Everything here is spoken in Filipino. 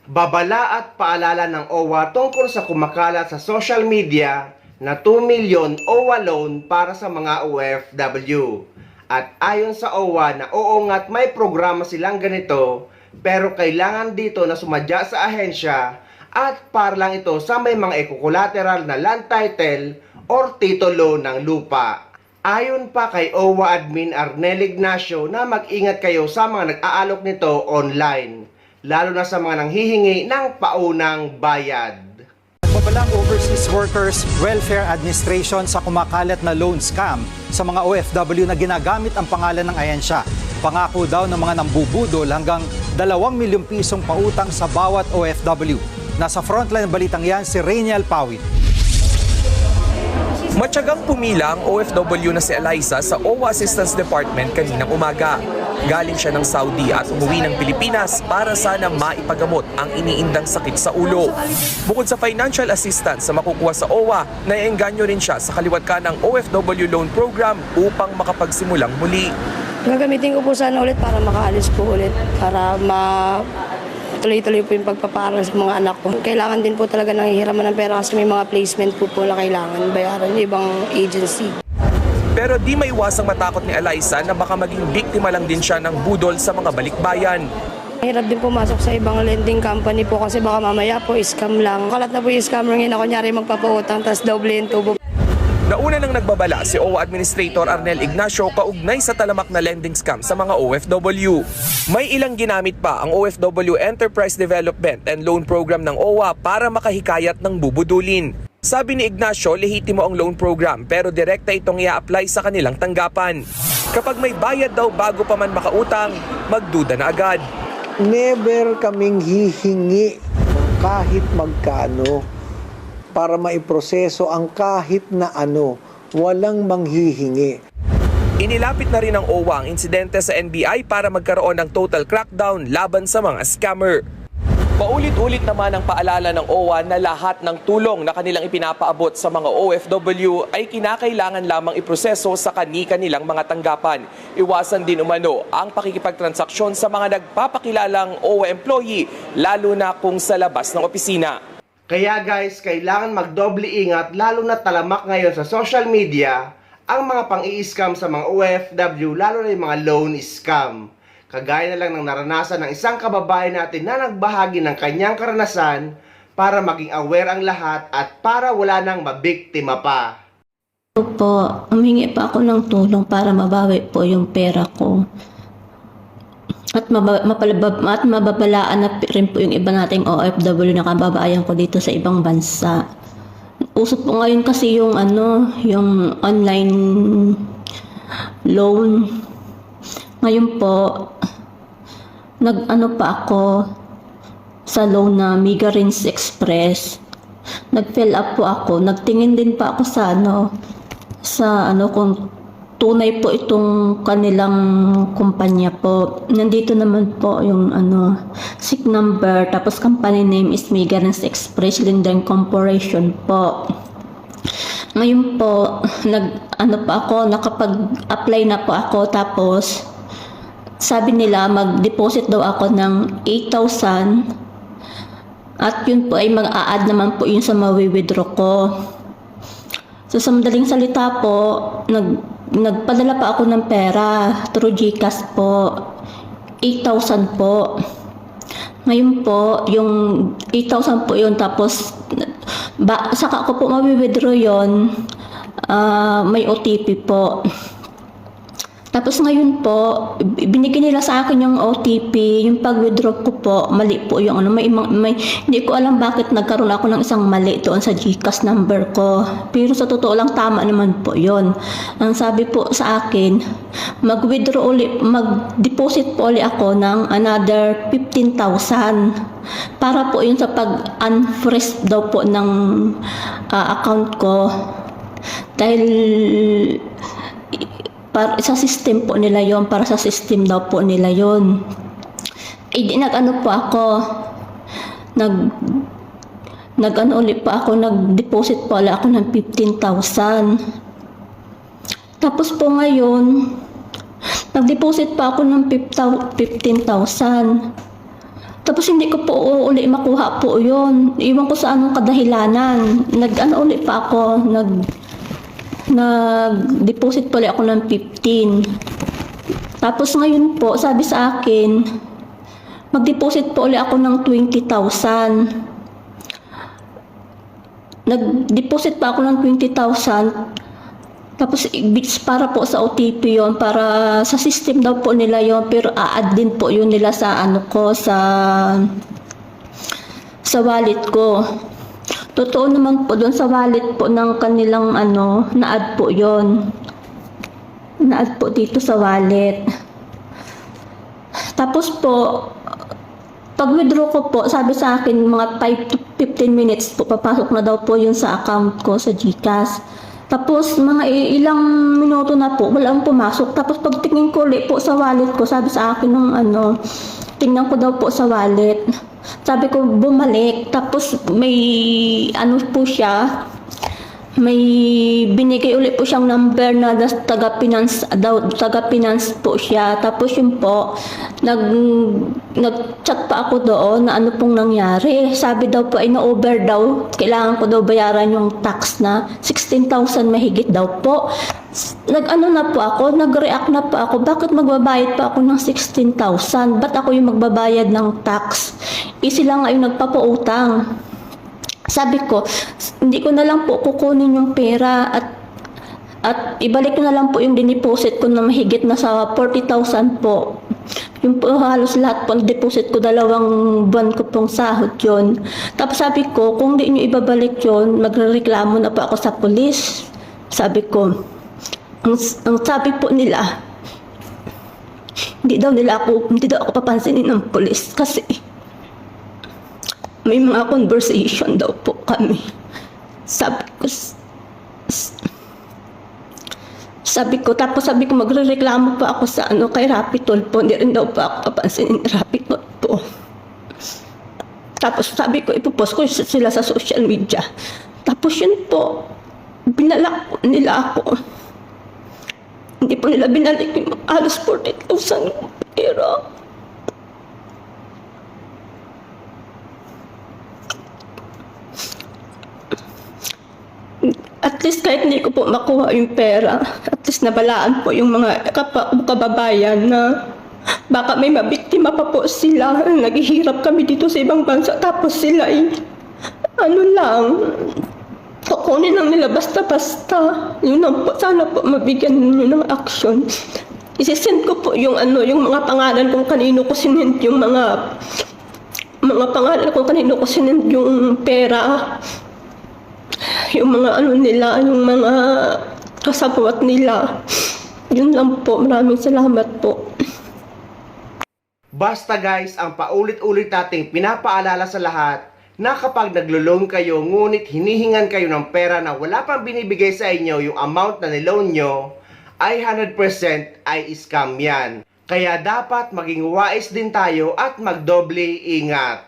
Babala at paalala ng OWA tungkol sa kumakalat sa social media na 2 million OWA loan para sa mga OFW. At ayon sa OWA na oo nga't may programa silang ganito, pero kailangan dito na sumadya sa ahensya at para lang ito sa may mga eco-collateral na land title or titulo ng lupa. Ayon pa kay OWA Admin Arnel Ignacio na mag-ingat kayo sa mga nag-aalok nito online, lalo na sa mga nanghihingi ng paunang bayad. Nagbabalang Overseas Workers Welfare Administration sa kumakalat na loan scam sa mga OFW na ginagamit ang pangalan ng ahensya. Pangako daw ng mga nambubudol hanggang 2 milyong pisong pautang sa bawat OFW. Nasa frontline ng balitang yan si Rainiel Pawit. Matyagang pumila ang OFW na si Eliza sa OWA Assistance Department kaninang umaga. Galing siya ng Saudi at umuwi ng Pilipinas para sana maipagamot ang iniindang sakit sa ulo. Bukod sa financial assistance sa makukuha sa OWA, naiengganyo rin siya sa kaliwat ka ng OFW Loan Program upang makapagsimulang muli. Gagamitin ko po sana ulit para makaalis po ulit, para tuloy-tuloy po yung pagpaparal sa mga anak ko. Kailangan din po talaga nanghihiraman ng pera kasi may mga placement po na kailangan bayaran yung ibang agency. Pero di maiwasang matakot ni Eliza na baka maging biktima lang din siya ng budol sa mga balikbayan. Mahirap din pumasok sa ibang lending company po kasi baka mamaya po scam lang. Kalat na po yung scam lang yun ako kunyari magpapautang tapos doble yung tubo. Nauna nang nagbabala si OWA Administrator Arnel Ignacio kaugnay sa talamak na lending scam sa mga OFW. May ilang ginamit pa ang OFW Enterprise Development and Loan Program ng OWA para makahikayat ng bubudulin. Sabi ni Ignacio, lehitimo ang loan program pero direkta itong i-apply sa kanilang tanggapan. Kapag may bayad daw bago pa man makautang, magduda na agad. Never kaming hihingi kahit magkano para maiproseso ang kahit na ano. Walang manghihingi. Inilapit na rin ng OWA ang insidente sa NBI para magkaroon ng total crackdown laban sa mga scammer. Paulit-ulit naman ang paalala ng OWA na lahat ng tulong na kanilang ipinapaabot sa mga OFW ay kinakailangan lamang iproseso sa kani-kanilang mga tanggapan. Iwasan din umano ang pakikipagtransaksyon sa mga nagpapakilalang OWA employee, lalo na kung sa labas ng opisina. Kaya guys, kailangan magdoble ingat lalo na talamak ngayon sa social media ang mga pang-i-scam sa mga OFW, lalo na yung mga loan scam. Kagaya na lang ng naranasan ng isang kababayan natin na nagbahagi ng kanyang karanasan para maging aware ang lahat at para wala nang mabiktima pa. Po, humingi pa ako ng tulong para mabawi po yung pera ko. At mababalaan na rin po yung iba nating OFW na kababayan ko dito sa ibang bansa. Uso po ngayon kasi yung yung online loan. Ngayon po, pa ako sa loan na Migarins Express. Nag-fill up po ako. Nagtingin din pa ako sa kung tunay po itong kanilang kumpanya po. Nandito naman po yung SIC number, tapos company name is Migarins Express Linden Corporation po. Ngayon po, nakapag-apply na po ako, tapos sabi nila mag-deposit daw ako ng 8,000 at yun po ay mag-a-add naman po yun sa mawi-withdraw ko. So sa madaling salita po, nagpadala pa ako ng pera through GCash po, 8,000 po. Ngayon po, yung 8,000 po yun, tapos saka ko po mawi-withdraw yun, may OTP po. Tapos ngayon po, binigyan nila sa akin yung OTP, yung pag-withdraw ko po, mali po yung hindi ko alam bakit nagkaroon ako ng isang mali doon sa GCash number ko. Pero sa totoo lang, tama naman po yon. Ang sabi po sa akin, mag-deposit po ulit ako ng another 15,000 para po yun sa pag-unfreeze daw po ng account ko. Dahil sa system po nila yon, para sa system daw po nila yon. Po ako, ulit po ako, nag-deposit po ulit ako ng 15,000. Tapos po ngayon, nag-deposit pa ako ng 15,000. Tapos hindi ko po uli makuha po yun. Iwan ko sa anong kadahilanan. Nag-ano uli pa ako, nag-deposit pala ako ng 15. Tapos ngayon po, sabi sa akin, mag-deposit po ulit ako ng 20,000. Nag-deposit pa ako ng 20,000. Tapos para po sa OTP yon, para sa system daw po nila yon, pero a-add din po yun nila sa ano ko, sa wallet ko. Totoo naman po doon sa wallet po ng kanilang ano, na-add po yon. Na-add po dito sa wallet. Tapos po, pag withdraw ko po, sabi sa akin mga 5 to 15 minutes po, papasok na daw po yun sa account ko sa GCash. Tapos mga ilang minuto na po, walang pumasok. Tapos pagtingin ko ulit po sa wallet ko, sabi sa akin ng ano, tingnan ko daw po sa wallet. Sabi ko bumalik. Tapos may ano po siya, may binigay ulit po siyang number na taga-finance daw, taga-finance po siya. Tapos yun po, nag-chat pa ako doon na ano pong nangyari. Sabi daw po ay na-over daw, kailangan ko daw bayaran yung tax na 16,000 mahigit daw po. Nag-ano na po ako, nag-react na po ako, bakit magbabayad pa ako ng 16,000? Ba't ako yung magbabayad ng tax? Sila nga yung nagpapautang. Sabi ko, hindi ko na lang po kukunin yung pera at ibalik na lang po yung dineposit ko na mahigit na sa 40,000 po. Yung po halos lahat po deposit ko, 2 buwan ko pong sahod yun. Tapos sabi ko, kung di nyo ibabalik yun, magrereklamo na po ako sa pulis. Sabi ko, ang sabi po nila, hindi daw ako papansinin ng pulis kasi may mga conversation daw po kami. Sabi ko, magrereklamo pa ako sa ano, kay Rapitol po. Hindi rin daw pa ako kapansinin ni Rapitol po. Tapos sabi ko, ipopost ko sila sa social media. Tapos yun po, binalak po nila ako. Hindi po nila binalik yung halos 40,000 pera. At least kahit hindi ko po makuha yung pera, at least nabalaan po yung mga kababayan na baka may mabiktima pa po sila. Naghihirap kami dito sa ibang bansa, tapos sila ay ano lang, kukunin lang nila basta-basta. Yun lang po, sana po mabigyan ninyo ng action. Isisend ko po yung ano, yung mga pangalan kung kanino ko sinend yung mga pangalan kung kanino ko sinend yung pera. Yung mga ano nila, yung mga kasabwat nila. Yun lang po. Maraming salamat po. Basta guys, ang paulit-ulit nating pinapaalala sa lahat na kapag naglo-loan kayo ngunit hinihingan kayo ng pera na wala pang binibigay sa inyo, yung amount na niloan nyo ay 100% ay scam yan. Kaya dapat maging wise din tayo at magdoble ingat.